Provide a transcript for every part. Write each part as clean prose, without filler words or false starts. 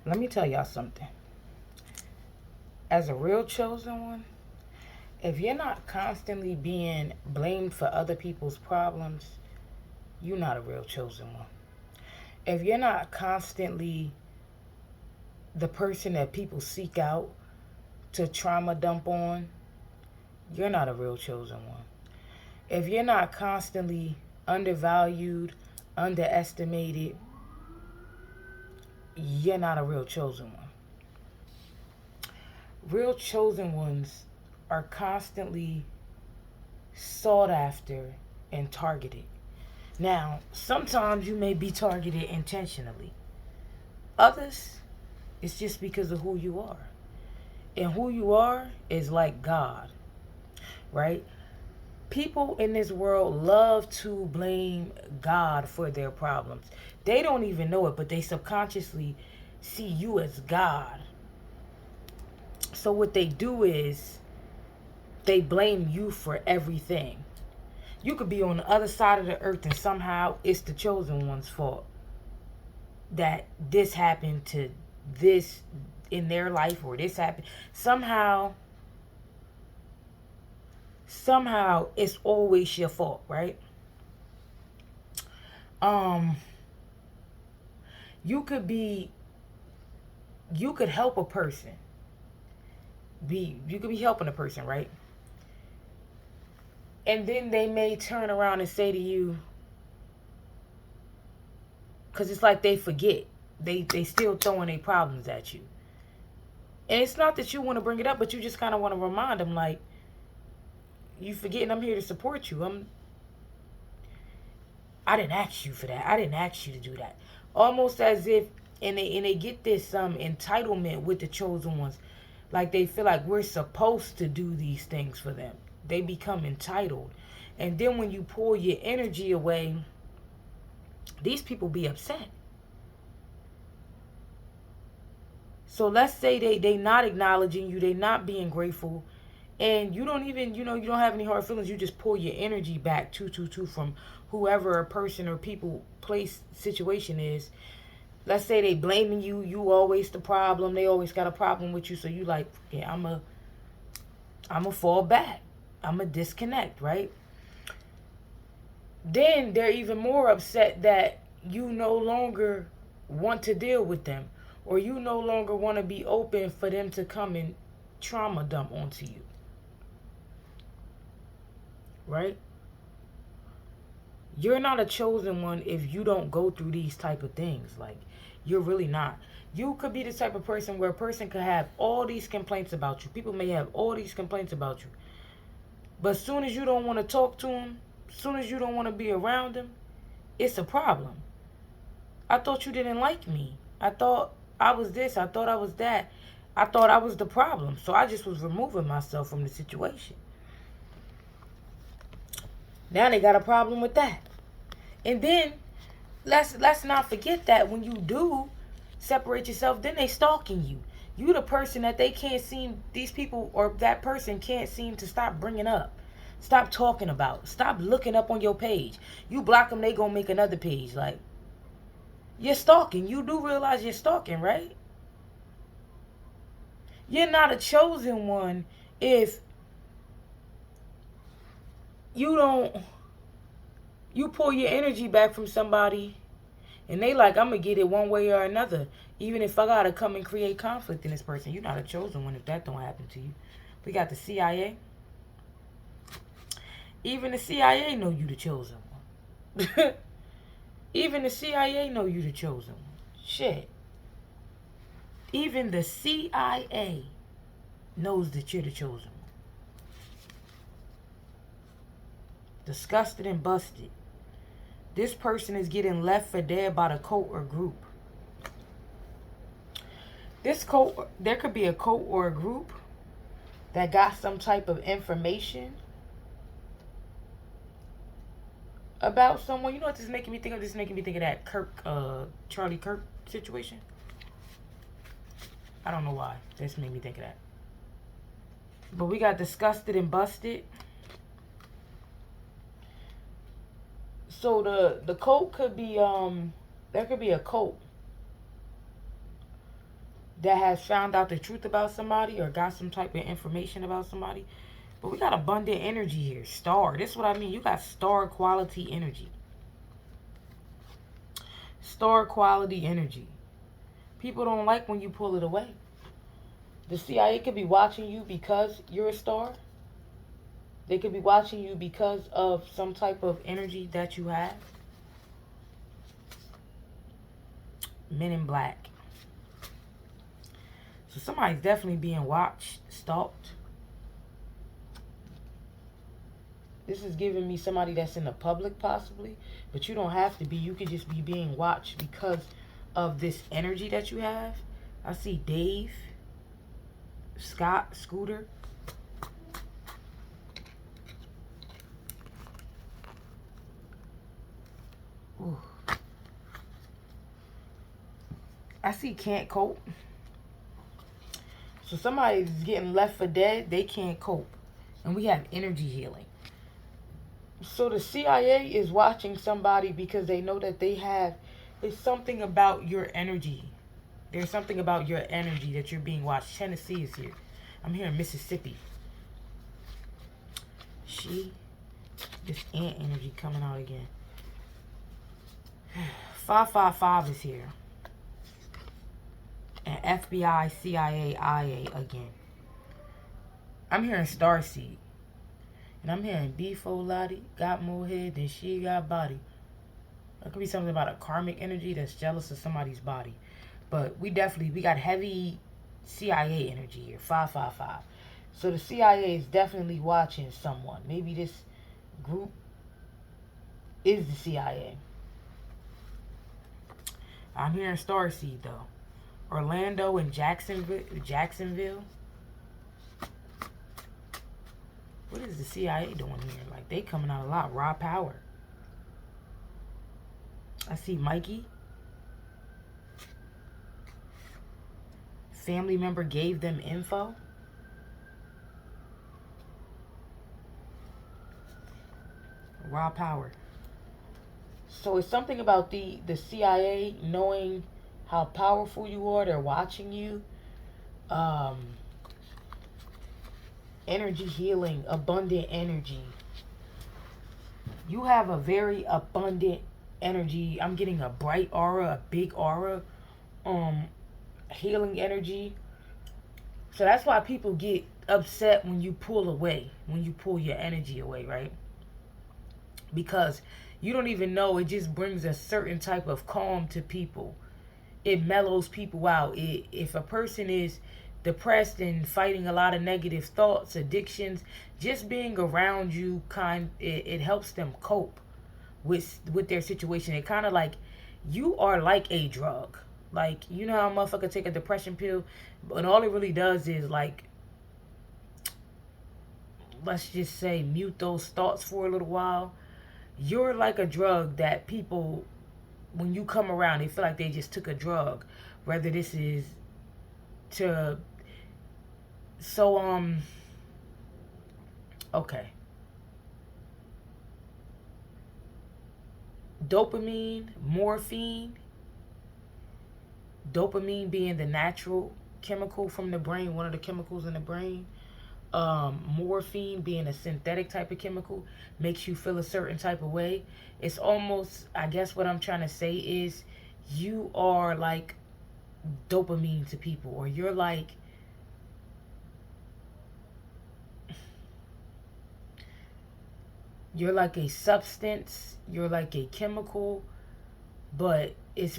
Let me tell y'all something. As a real chosen one, if you're not constantly being blamed for other people's problems, you're not a real chosen one. If you're not constantly the person that people seek out to trauma dump on, you're not a real chosen one. If you're not constantly undervalued, underestimated, you're not a real chosen one. Real chosen ones are constantly sought after and targeted. Now, sometimes you may be targeted intentionally. Others, it's just because of who you are. And who you are is like God, right? People in this world love to blame God for their problems. They don't even know it, but they subconsciously see you as God. So what they do is they blame you for everything. You could be on the other side of the earth and somehow it's the chosen one's fault that this happened to this in their life, or this happened. Somehow it's always your fault, right? Um you could be you could help a person. You could be helping a person, right? And then they may turn around and say to you, because it's like they forget. They still throwing their problems at you. And it's not that you want to bring it up, but you just kind of want to remind them, like, you forgetting I'm here to support you. I didn't ask you for that. I didn't ask you to do that. Almost as if, and they get this entitlement with the chosen ones, like they feel like we're supposed to do these things for them. They become entitled, and then when you pull your energy away, these people be upset. So let's say they not acknowledging you, they not being grateful, and you don't even, you don't have any hard feelings. You just pull your energy back from whoever a person or people, place, situation is. Let's say they blaming you. You always the problem. They always got a problem with you. So you like, yeah, I'm a fall back. I'm a disconnect, right? Then they're even more upset that you no longer want to deal with them, or you no longer want to be open for them to come and trauma dump onto you, right? You're not a chosen one if you don't go through these type of things. Like, you're really not. You could be the type of person where a person could have all these complaints about you. People may have all these complaints about you. But as soon as you don't want to talk to them, as soon as you don't want to be around them, it's a problem. I thought you didn't like me. I thought I was this. I thought I was that. I thought I was the problem. So I just was removing myself from the situation. Now they got a problem with that. And then let's not forget that when you do separate yourself, then they stalking you. You the person that they can't seem, these people or that person can't seem to stop bringing up, stop talking about, stop looking up on your page. You block them, they gonna make another page. Like, you're stalking. You do realize you're stalking, right? You're not a chosen one if you don't, you pull your energy back from somebody and they like, I'm gonna get it one way or another, even if I gotta come and create conflict in this person. You're not a chosen one if that don't happen to you. We got the CIA. Even the CIA know you the chosen one. Even the CIA know you the chosen one. Shit. Even the CIA knows that you're the chosen one. Disgusted and busted. This person is getting left for dead by the cult or group. This cult, there could be a cult or a group that got some type of information about someone. You know what this is making me think of? This is making me think of that Charlie Kirk situation. I don't know why. This made me think of that. But we got disgusted and busted. So the cult could be there could be a cult that has found out the truth about somebody or got some type of information about somebody. But we got abundant energy here. Star. This is what I mean. You got star quality energy. Star quality energy. People don't like when you pull it away. The CIA could be watching you because you're a star. They could be watching you because of some type of energy that you have. Men in Black. So somebody's definitely being watched, stalked. This is giving me somebody that's in the public possibly. But you don't have to be. You could just be being watched because of this energy that you have. I see Dave, Scott, Scooter. Ooh. I see can't cope. So somebody's getting left for dead. They can't cope. And we have energy healing. So the CIA is watching somebody because they know that they have, it's something about your energy. There's something about your energy that you're being watched. Tennessee is here. I'm here in Mississippi. This ant energy coming out again. 555 is here. And FBI, CIA, IA again. I'm hearing Starseed. And I'm hearing B4 Lottie got more head than she got body. It could be something about a karmic energy that's jealous of somebody's body. But we got heavy CIA energy here. 555. So the CIA is definitely watching someone. Maybe this group is the CIA. I'm hearing Starseed though. Orlando and Jacksonville. What is the CIA doing here? Like, they coming out a lot. Raw power. I see Mikey. Family member gave them info. Raw power. So it's something about the CIA knowing how powerful you are. They're watching you. Energy healing, abundant energy. You have a very abundant energy. I'm getting a bright aura, a big aura, healing energy. So that's why people get upset when you pull away, when you pull your energy away, right? Because you don't even know, it just brings a certain type of calm to people. It mellows people out. If a person is depressed and fighting a lot of negative thoughts, addictions, just being around you it helps them cope with their situation. It kind of like, you are like a drug. Like, you know how a motherfucker take a depression pill, but all it really does is, like, let's just say, mute those thoughts for a little while. You're like a drug that people, when you come around, they feel like they just took a drug. Whether this is to, okay. Dopamine, morphine. Dopamine being the natural chemical from the brain, one of the chemicals in the brain. Morphine being a synthetic type of chemical, makes you feel a certain type of way. It's almost, I guess what I'm trying to say is, you are like dopamine to people, or you're like, a substance, you're like a chemical, but it's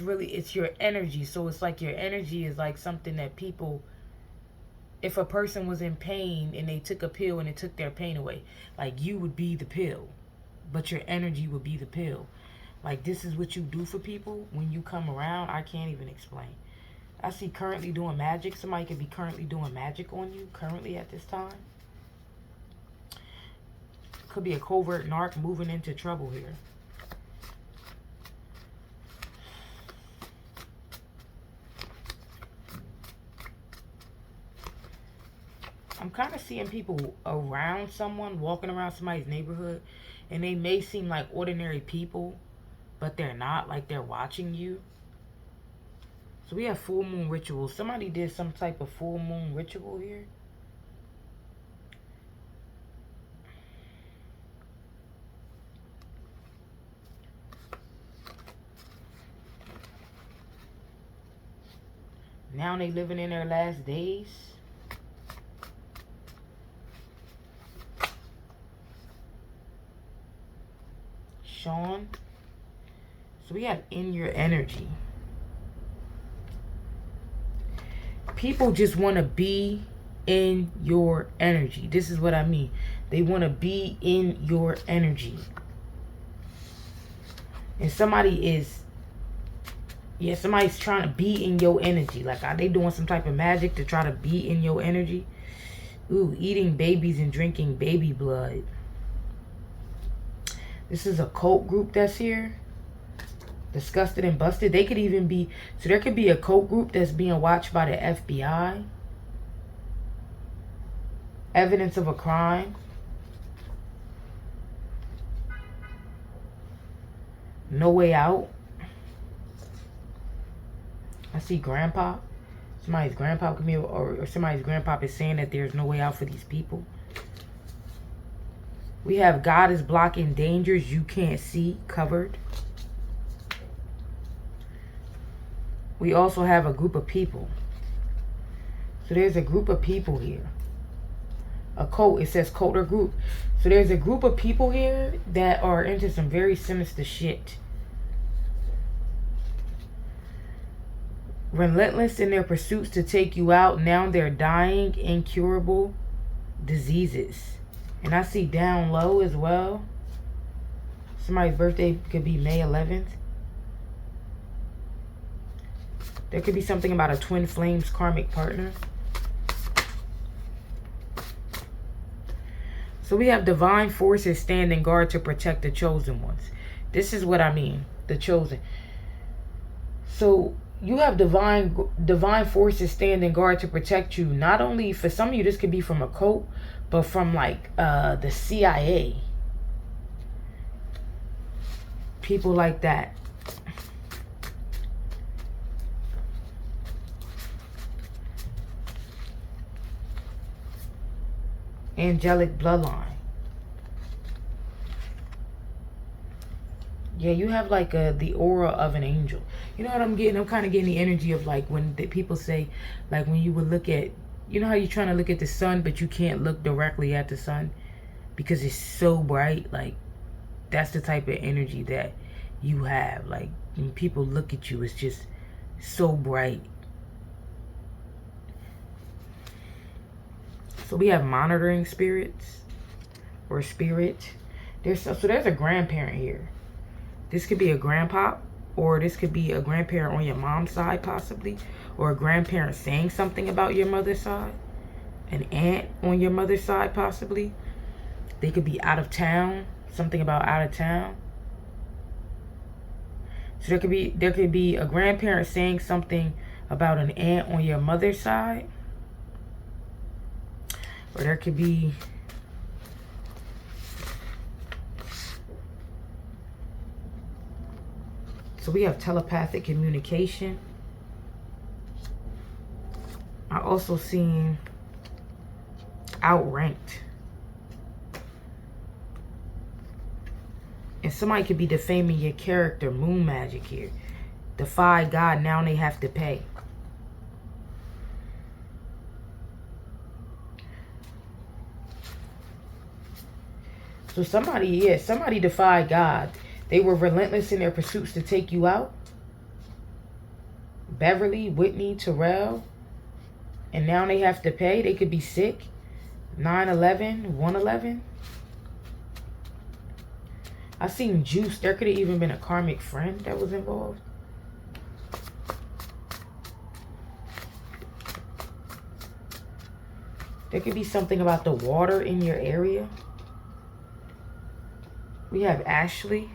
your energy. So it's like your energy is like something that people, if a person was in pain and they took a pill and it took their pain away, like, you would be the pill, but your energy would be the pill. Like, this is what you do for people when you come around. I can't even explain. I see currently doing magic. Somebody could be currently doing magic on you currently at this time. Could be a covert narc moving into trouble here. I'm kind of seeing people around someone, walking around somebody's neighborhood, and they may seem like ordinary people, but they're not. Like, they're watching you. So we have full moon rituals. Somebody did some type of full moon ritual here. Now they living in their last days. Sown. So we have in your energy. People just want to be in your energy. This is what I mean. They want to be in your energy. And somebody's trying to be in your energy. Like, are they doing some type of magic to try to be in your energy? Ooh, eating babies and drinking baby blood. This is a cult group that's here. Disgusted and busted. They could even be, so there could be a cult group that's being watched by the FBI. Evidence of a crime. No way out. I see grandpa. Somebody's grandpa could be, or somebody's grandpa is saying that there's no way out for these people. We have God is blocking dangers you can't see, covered. We also have a group of people. So there's a group of people here. A cult, it says cult or group. So there's a group of people here that are into some very sinister shit. Relentless in their pursuits to take you out. Now they're dying incurable diseases. And I see down low as well. Somebody's birthday could be May 11th. There could be something about a twin flames karmic partner. So we have divine forces standing guard to protect the chosen ones. This is what I mean. The chosen. So you have divine forces standing guard to protect you. Not only, for some of you, this could be from a cult, but from like the CIA. People like that. Angelic bloodline. Yeah, you have like the aura of an angel. You know what I'm getting? I'm kind of getting the energy of like when people say, like when you would look at, you know how you're trying to look at the sun, but you can't look directly at the sun because it's so bright. Like, that's the type of energy that you have. Like, when people look at you, it's just so bright. So we have monitoring spirits or spirit. So there's a grandparent here. This could be a grandpa, or this could be a grandparent on your mom's side possibly, or a grandparent saying something about your mother's side. An aunt on your mother's side possibly. They could be out of town, something about out of town. So there could be a grandparent saying something about an aunt on your mother's side. Or there could be so we have telepathic communication. I also seen outranked. And somebody could be defaming your character, moon magic here. Defy God, now they have to pay. So somebody defied God. They were relentless in their pursuits to take you out. Beverly, Whitney, Terrell. And now they have to pay. They could be sick. 9/11, 1/11. I seen Juice. There could have even been a karmic friend that was involved. There could be something about the water in your area. We have Ashley.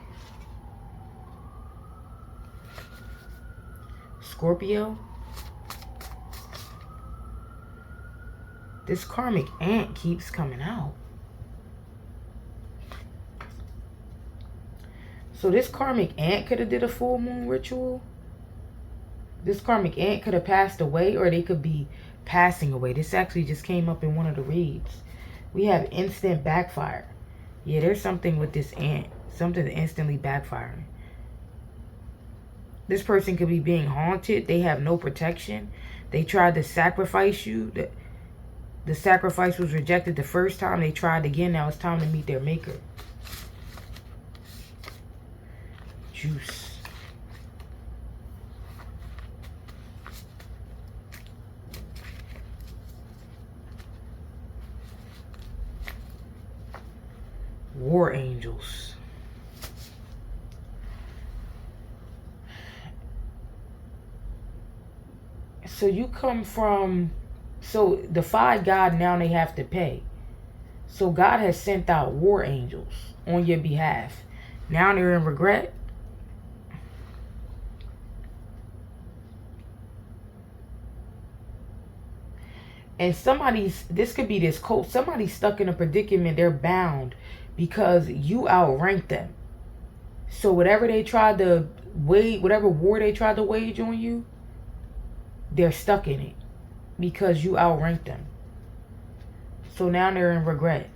Scorpio. This karmic ant keeps coming out. So this karmic ant could have did a full moon ritual. This karmic aunt could have passed away, or they could be passing away. This actually just came up in one of the reads. We have instant backfire. Yeah, there's something with this aunt. Something instantly backfiring. This person could be being haunted. They have no protection. They tried to sacrifice you. The sacrifice was rejected the first time. They tried again. Now it's time to meet their maker. Juice. War angels. So you come from, so defied God, now they have to pay. So God has sent out war angels on your behalf. Now they're in regret. And this could be this cult. Somebody's stuck in a predicament. They're bound because you outranked them. So whatever they tried to wage, whatever war they tried to wage on you, they're stuck in it because you outranked them. So now they're in regret.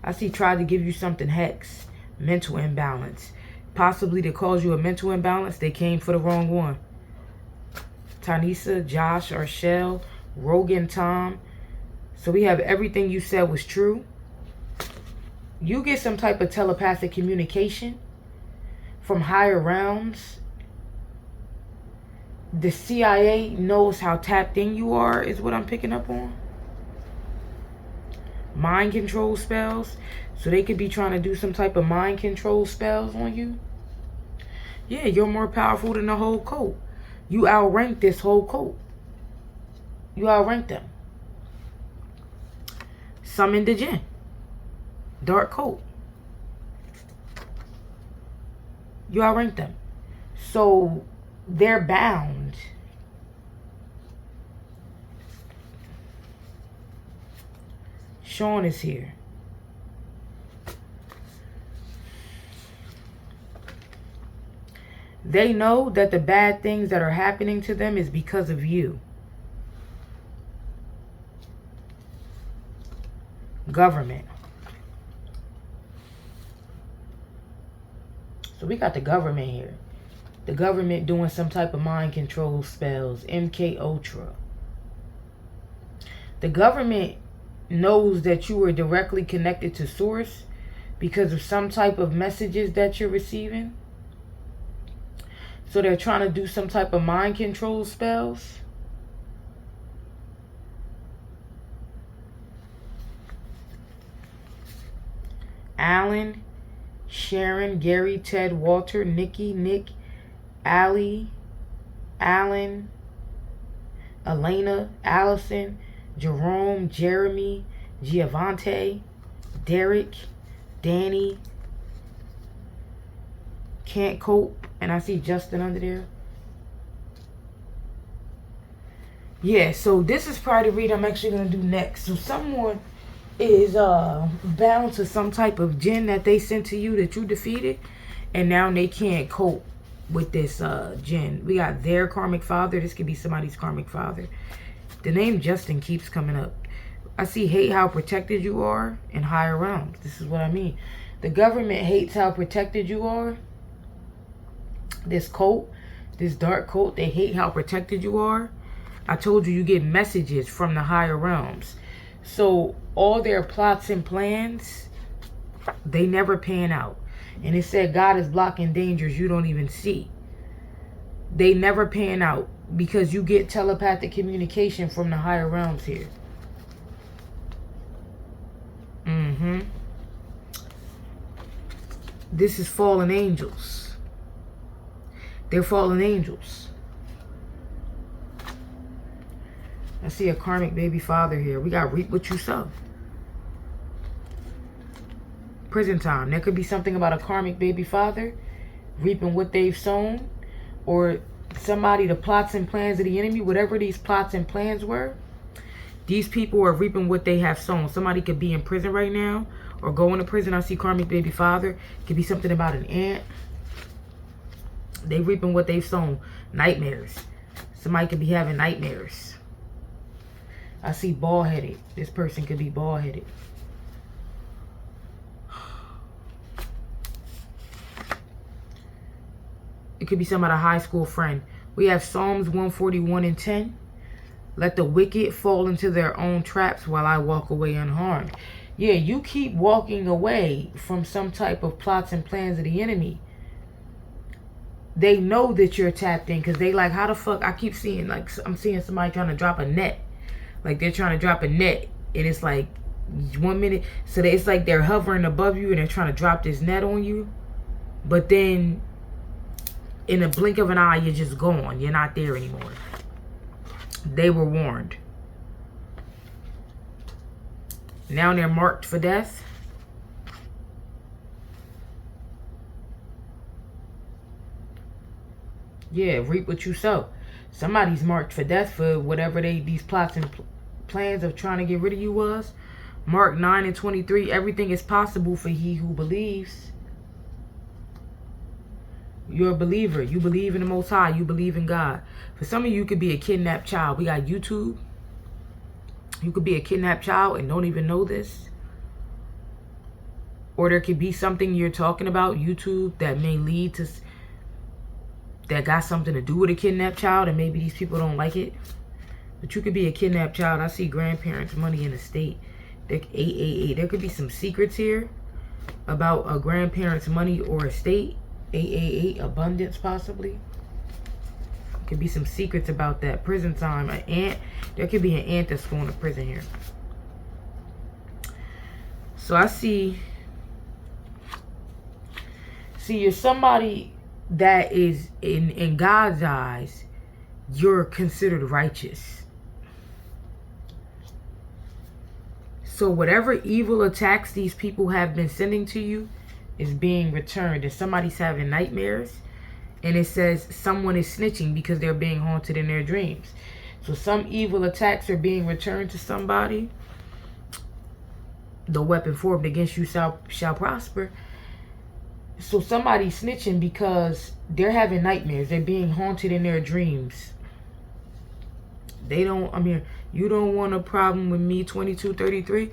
I see tried to give you something hex, mental imbalance. Possibly to cause you a mental imbalance. They came for the wrong one. Tanisa, Josh, Arshel, Rogan, Tom. So we have everything you said was true. You get some type of telepathic communication from higher realms. The CIA knows how tapped in you are, is what I'm picking up on. Mind control spells. So they could be trying to do some type of mind control spells on you. Yeah, you're more powerful than the whole cult. You outrank this whole cult. You outrank them. Summon the Jinn. Dark cult. You outrank them. So they're bound. Sean is here. They know that the bad things that are happening to them is because of you. Government. So we got the government here. The government doing some type of mind control spells. MK Ultra. The government knows that you are directly connected to source because of some type of messages that you're receiving. So they're trying to do some type of mind control spells. Alan, Sharon, Gary, Ted, Walter, Nikki, Nick, Allie, Alan, Elena, Allison, Jerome, Jeremy, Giovante, Derek, Danny, Can't Cope. And I see Justin under there. Yeah, so this is probably the read I'm actually going to do next. So someone is bound to some type of jinn that they sent to you that you defeated. And now they can't cope with this jinn. We got their karmic father. This could be somebody's karmic father. The name Justin keeps coming up. I see hate how protected you are in higher realms. This is what I mean. The government hates how protected you are. This cult, this dark cult, they hate how protected you are. I told you, you get messages from the higher realms. So all their plots and plans, they never pan out. And it said God is blocking dangers you don't even see. They never pan out because you get telepathic communication from the higher realms here. This is fallen angels. They're fallen angels. I see a karmic baby father here. We got reap what you sow. Prison time. There could be something about a karmic baby father reaping what they've sown. Or somebody, the plots and plans of the enemy, whatever these plots and plans were, these people are reaping what they have sown. Somebody could be in prison right now or going to prison. I see karmic baby father. It could be something about an aunt. They reaping what they've sown. Nightmares. Somebody could be having nightmares. I see bald-headed. This person could be bald-headed. It could be some other high school friend. We have Psalms 141 and 10. Let the wicked fall into their own traps while I walk away unharmed. Yeah, you keep walking away from some type of plots and plans of the enemy. They know that you're tapped in because they like, how the fuck? I keep seeing, like, I'm seeing somebody trying to drop a net. Like, they're trying to drop a net. And it's like 1 minute. So it's like they're hovering above you and they're trying to drop this net on you. But then in a blink of an eye, you're just gone. You're not there anymore. They were warned. Now they're marked for death. Yeah, reap what you sow. Somebody's marked for death for whatever these plots and plans of trying to get rid of you was. Mark 9 and 23. Everything is possible for he who believes. You're a believer. You believe in the Most High. You believe in God. For some of you, could be a kidnapped child. We got YouTube. You could be a kidnapped child and don't even know this. Or there could be something you're talking about, YouTube, that may lead to, that got something to do with a kidnapped child, and maybe these people don't like it. But you could be a kidnapped child. I see grandparents' money in the state. 888. There could be some secrets here about a grandparent's money or estate. 888, abundance possibly. Could be some secrets about that. Prison time. An ant. There could be an ant that's going to prison here. So I see you're somebody that is, in God's eyes, you're considered righteous. So whatever evil attacks these people have been sending to you is being returned. And somebody's having nightmares. And it says someone is snitching because they're being haunted in their dreams. So some evil attacks are being returned to somebody. The weapon formed against you shall prosper. So somebody's snitching because they're having nightmares. They're being haunted in their dreams. They don't, I mean, you don't want a problem with me, 2233.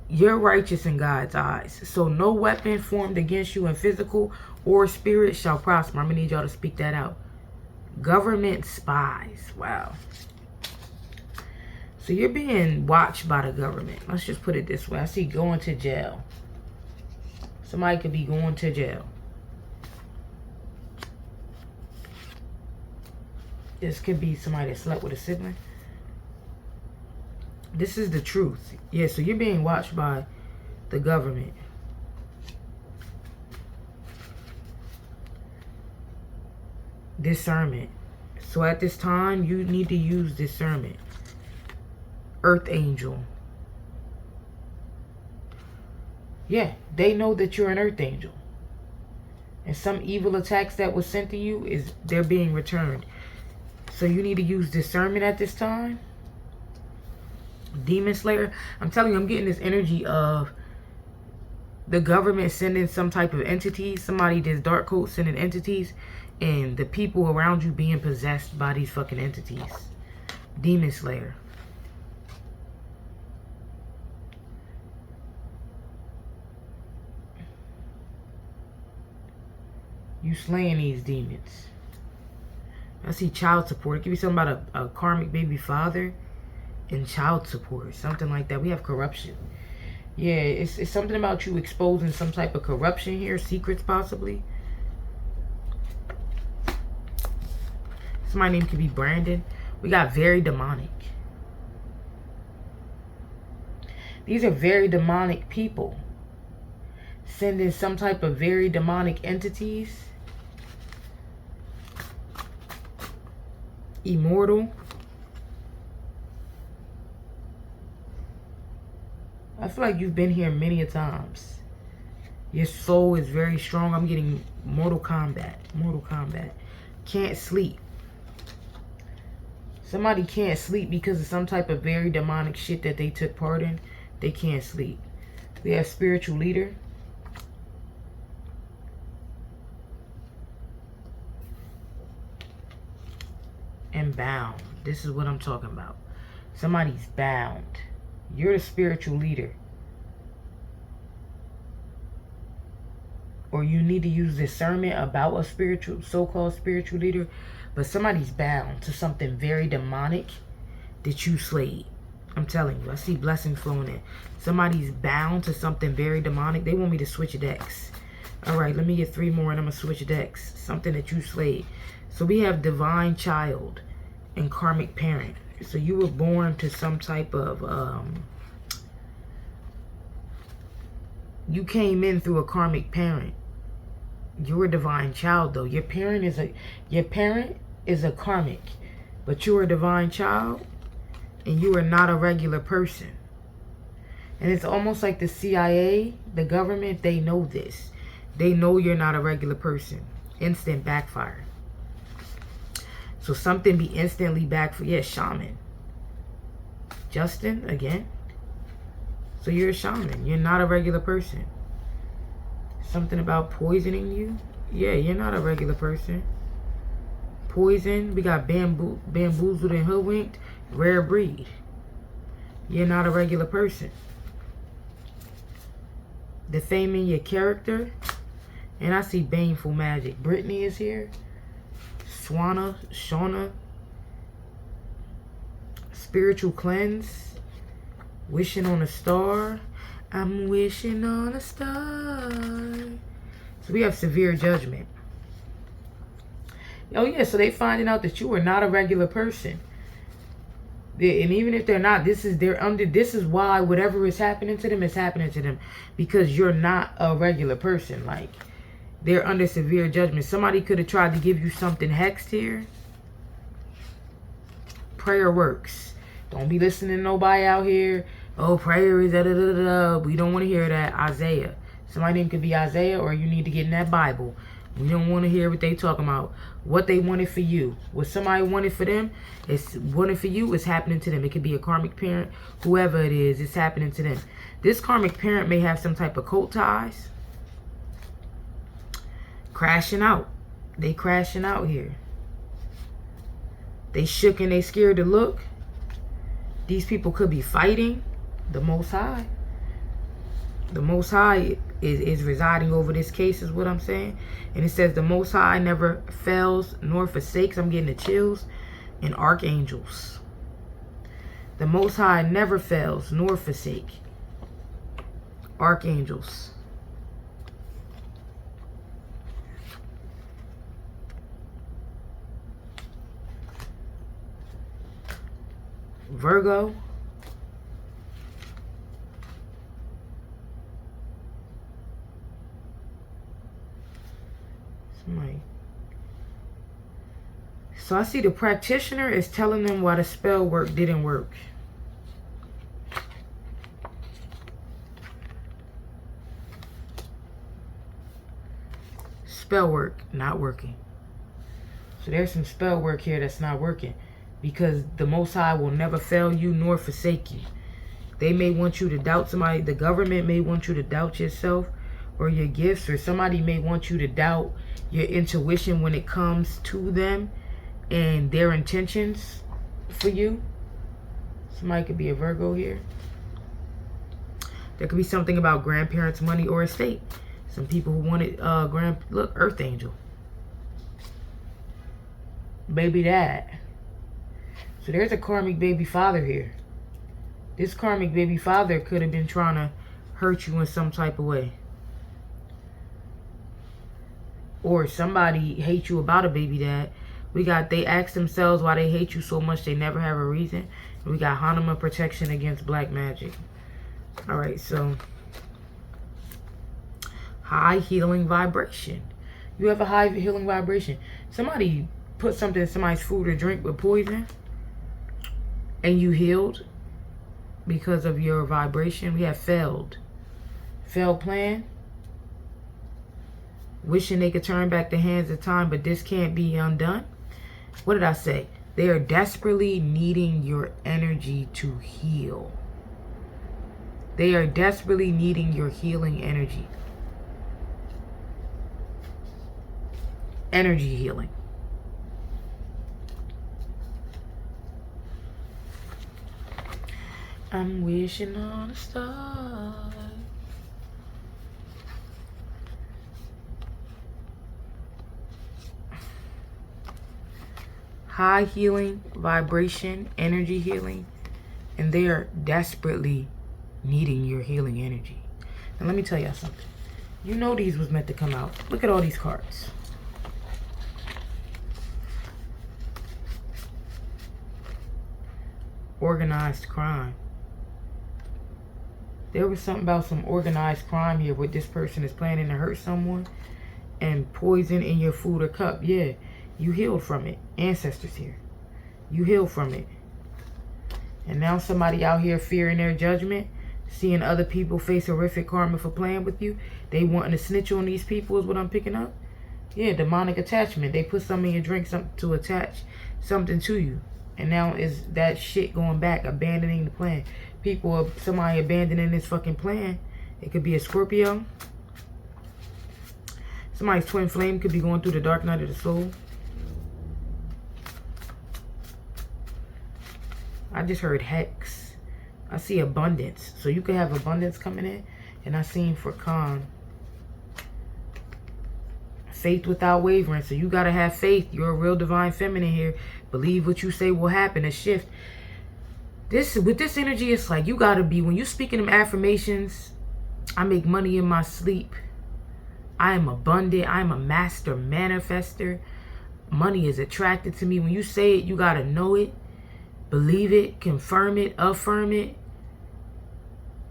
You're righteous in God's eyes. So no weapon formed against you in physical or spirit shall prosper. I'm going to need y'all to speak that out. Government spies. Wow. So you're being watched by the government. Let's just put it this way. I see going to jail. Somebody could be going to jail. This could be somebody that slept with a sibling. This is the truth. Yeah, so you're being watched by the government. Discernment. So at this time, you need to use discernment. Earth angel. Yeah, they know that you're an earth angel. And some evil attacks that was sent to you, they're being returned. So you need to use discernment at this time. Demon Slayer. I'm telling you, I'm getting this energy of the government sending some type of entity. Somebody, this dark coat sending entities. And the people around you being possessed by these fucking entities. Demon Slayer. You slaying these demons. I see child support. It could be something about a karmic baby father and child support. Something like that. We have corruption. Yeah, it's something about you exposing some type of corruption here. Secrets possibly. Somebody's name could be Brandon. We got very demonic. These are very demonic people. Sending some type of very demonic entities. Immortal. I feel like you've been here many a times. Your soul is very strong. I'm getting Mortal Kombat. Mortal Kombat. Can't sleep. Somebody can't sleep because of some type of very demonic shit that they took part in. They can't sleep. We have spiritual leader. and bound. This is what I'm talking about. Somebody's bound. You're the spiritual leader. Or you need to use discernment about a spiritual, so-called spiritual leader. But somebody's bound to something very demonic that you slayed. I'm telling you, I see blessings flowing in. Somebody's bound to something very demonic. They want me to switch decks. All right, let me get 3 more and I'm going to switch decks. Something that you slayed. So we have divine child and karmic parent. So you were born to some type of... you came in through a karmic parent. You're a divine child, though. Your parent is a karmic. But you're a divine child. And you are not a regular person. And it's almost like the CIA, the government, they know this. They know you're not a regular person. Instant backfire. So something be instantly backfire. Yeah, shaman. Justin, again. So you're a shaman. You're not a regular person. Something about poisoning you. Yeah, you're not a regular person. Poison. We got bamboozled and hoodwinked. Rare breed. You're not a regular person. Defaming your character. And I see baneful magic. Brittany is here. Shauna. Spiritual cleanse. Wishing on a star. I'm wishing on a star. So we have severe judgment. Oh yeah, so they finding out that you are not a regular person. And even if they're not, this is why whatever is happening to them is happening to them. Because you're not a regular person. Like, they're under severe judgment. Somebody could have tried to give you something hexed here. Prayer works. Don't be listening to nobody out here. Oh, prayer is da-da-da-da-da. We don't want to hear that. Isaiah. Somebody name could be Isaiah, or you need to get in that Bible. We don't want to hear what they talking about. What they wanted for you. What somebody wanted for them, it's wanted for you, is happening to them. It could be a karmic parent. Whoever it is, it's happening to them. This karmic parent may have some type of cult ties. Crashing out. They crashing out here. They shook and they scared to look. These people could be fighting the Most High. The Most High is residing over this case, is what I'm saying. And it says the Most High never fails nor forsakes. I'm getting the chills. And archangels. The Most High never fails nor forsake. Archangels. Virgo. So I see the practitioner is telling them why the spell work didn't work. Spell work not working. So there's some spell work here that's not working. Because the Most High will never fail you nor forsake you. They may want you to doubt somebody. The government may want you to doubt yourself or your gifts. Or somebody may want you to doubt your intuition when it comes to them and their intentions for you. Somebody could be a Virgo here. There could be something about grandparents' money or estate. Some people who wanted look, Earth Angel. Baby dad. So there's a karmic baby father here. This karmic baby father could have been trying to hurt you in some type of way. Or somebody hates you about a baby dad. They ask themselves why they hate you so much they never have a reason. And we got Hanuman protection against black magic. Alright, so high healing vibration. You have a high healing vibration. Somebody put something in somebody's food or drink with poison. And you healed because of your vibration. We have failed. Failed plan. Wishing they could turn back the hands of time, but this can't be undone. What did I say? They are desperately needing your energy to heal. They are desperately needing your healing energy. Energy healing. I'm wishing on a star. High healing, vibration, energy healing. And they are desperately needing your healing energy. And let me tell y'all something. You know these was meant to come out. Look at all these cards. Organized crime. There was something about some organized crime here where this person is planning to hurt someone and poison in your food or cup. Yeah, you healed from it. Ancestors here. You healed from it. And now somebody out here fearing their judgment, seeing other people face horrific karma for playing with you. They wanting to snitch on these people is what I'm picking up. Yeah, demonic attachment. They put something in your drink something to attach something to you. And now is that shit going back, abandoning the plan. People, somebody abandoning this fucking plan. It could be a Scorpio. Somebody's twin flame could be going through the dark night of the soul. I just heard hex. I see abundance. So you could have abundance coming in. And I seen for Khan. Faith without wavering. So you got to have faith. You're a real divine feminine here. Believe what you say will happen. A shift. With this energy, it's like you got to be, when you speaking them affirmations, I make money in my sleep. I am abundant. I am a master manifester. Money is attracted to me. When you say it, you got to know it. Believe it, confirm it, affirm it.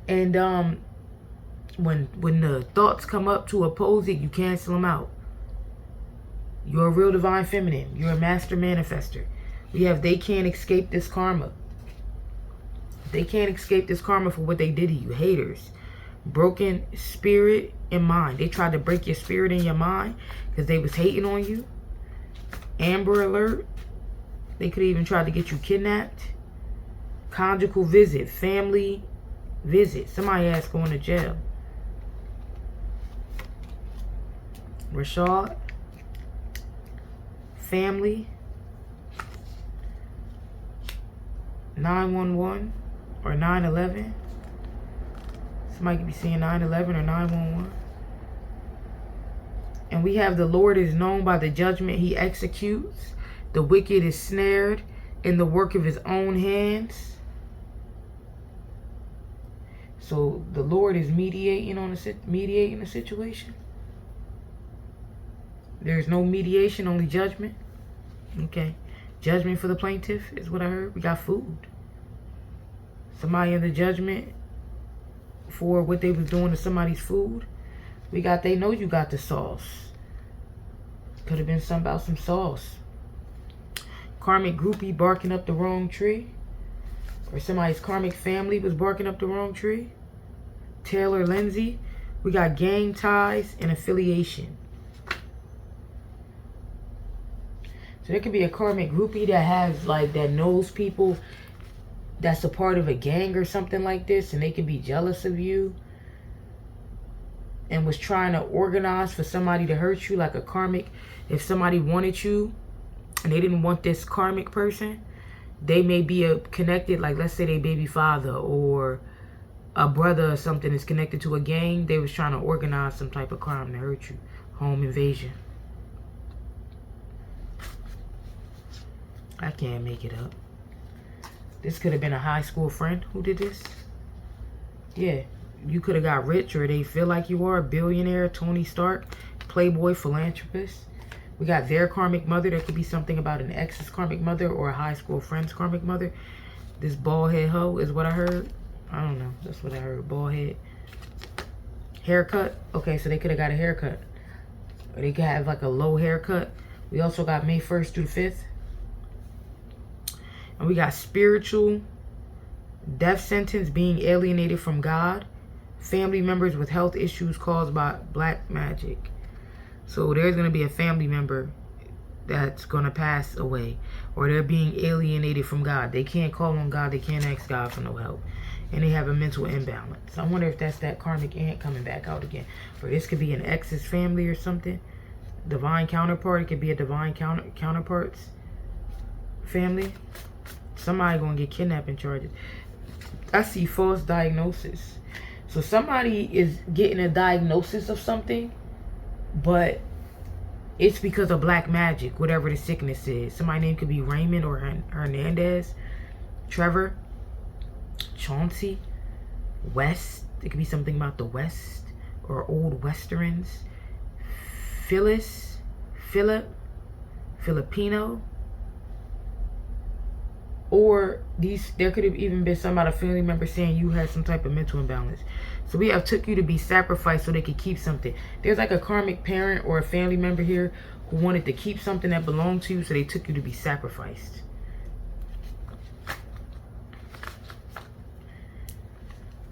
And when the thoughts come up to oppose it, you cancel them out. You're a real divine feminine. You're a master manifester. We have they can't escape this karma. They can't escape this karma for what they did to you. Haters. Broken spirit and mind. They tried to break your spirit and your mind because they was hating on you. Amber alert. They could even try to get you kidnapped. Conjugal visit. Family visit. Somebody asked going to jail. Rashad. Family. 911 or 911. Somebody could be seeing 911 or 911. And we have the Lord is known by the judgment he executes. The wicked is snared in the work of his own hands. So the Lord is mediating the situation. There's no mediation, only judgment. Okay. Judgment for the plaintiff is what I heard. We got food. Somebody in the judgment for what they was doing to somebody's food. We got, they know you got the sauce. Could have been something about some sauce. Karmic groupie barking up the wrong tree. Or somebody's karmic family was barking up the wrong tree. Taylor Lindsay. We got gang ties and affiliation. So there could be a karmic groupie that has like, that knows people that's a part of a gang or something like this, and they could be jealous of you and was trying to organize for somebody to hurt you, like a karmic. If somebody wanted you and they didn't want this karmic person, they may be connected, like let's say they baby father or a brother or something is connected to a gang. They was trying to organize some type of crime to hurt you. Home invasion. I can't make it up. This could have been a high school friend who did this. Yeah, you could have got rich, or they feel like you are a billionaire, Tony Stark, playboy, philanthropist. We got their karmic mother. There could be something about an ex's karmic mother or a high school friend's karmic mother. This bald head hoe is what I heard. I don't know. That's what I heard. Bald head. Haircut. Okay, so they could have got a haircut. Or they could have like a low haircut. We also got May 1st through 5th. And we got spiritual death sentence, being alienated from God. Family members with health issues caused by black magic. So there's going to be a family member that's going to pass away. Or they're being alienated from God. They can't call on God. They can't ask God for no help. And they have a mental imbalance. I wonder if that's that karmic ant coming back out again. Or this could be an ex's family or something. Divine counterpart. It could be a divine counterpart's family. Somebody gonna get kidnapping charges. I see false diagnosis. So somebody is getting a diagnosis of something, but it's because of black magic, whatever the sickness is. Somebody's name could be Raymond or Hernandez, Trevor, Chauncey, West. It could be something about the West or old Westerns. Phyllis, Philip, Filipino. Or there could have even been some about a family member saying you had some type of mental imbalance. So we have took you to be sacrificed so they could keep something. There's like a karmic parent or a family member here who wanted to keep something that belonged to you, so they took you to be sacrificed.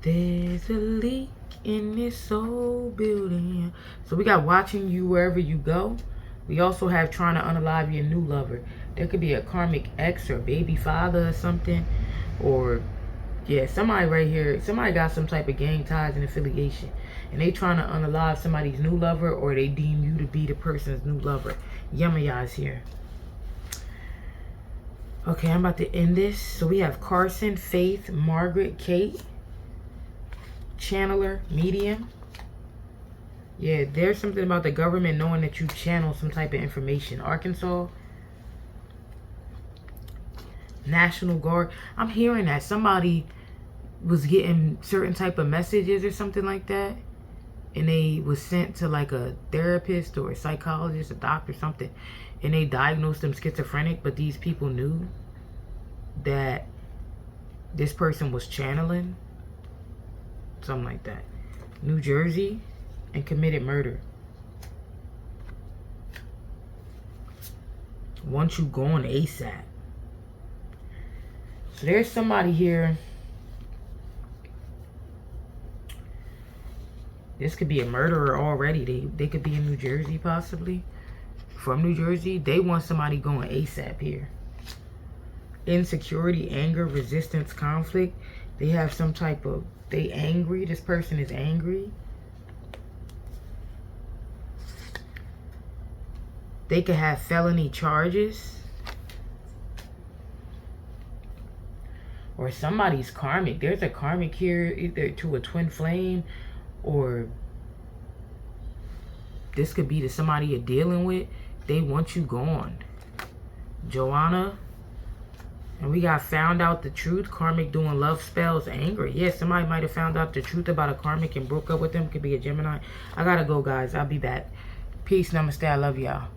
There's a leak in this old building. So we got watching you wherever you go. We also have trying to unalive your new lover. There could be a karmic ex or baby father or something. Or, yeah, somebody right here, somebody got some type of gang ties and affiliation. And they trying to unalive somebody's new lover, or they deem you to be the person's new lover. Yamaya's here. Okay, I'm about to end this. So we have Carson, Faith, Margaret, Kate, Channeler, Medium. Yeah, there's something about the government knowing that you channel some type of information. Arkansas. National Guard. I'm hearing that somebody was getting certain type of messages or something like that, and they was sent to like a therapist or a psychologist, a doctor, something, and they diagnosed them schizophrenic, but these people knew that this person was channeling something like that. New Jersey, and committed murder. Want you going ASAP. So there's somebody here. This could be a murderer already. They could be in New Jersey, possibly. From New Jersey. They want somebody going ASAP here. Insecurity, anger, resistance, conflict. They have some type of... They angry. This person is angry. They could have felony charges. Or somebody's karmic. There's a karmic here, either to a twin flame, or this could be to somebody you're dealing with. They want you gone. Joanna. And we got found out the truth. Karmic doing love spells, angry. Yeah, somebody might have found out the truth about a karmic and broke up with them. Could be a Gemini. I gotta go, guys. I'll be back. Peace. Namaste. I love y'all.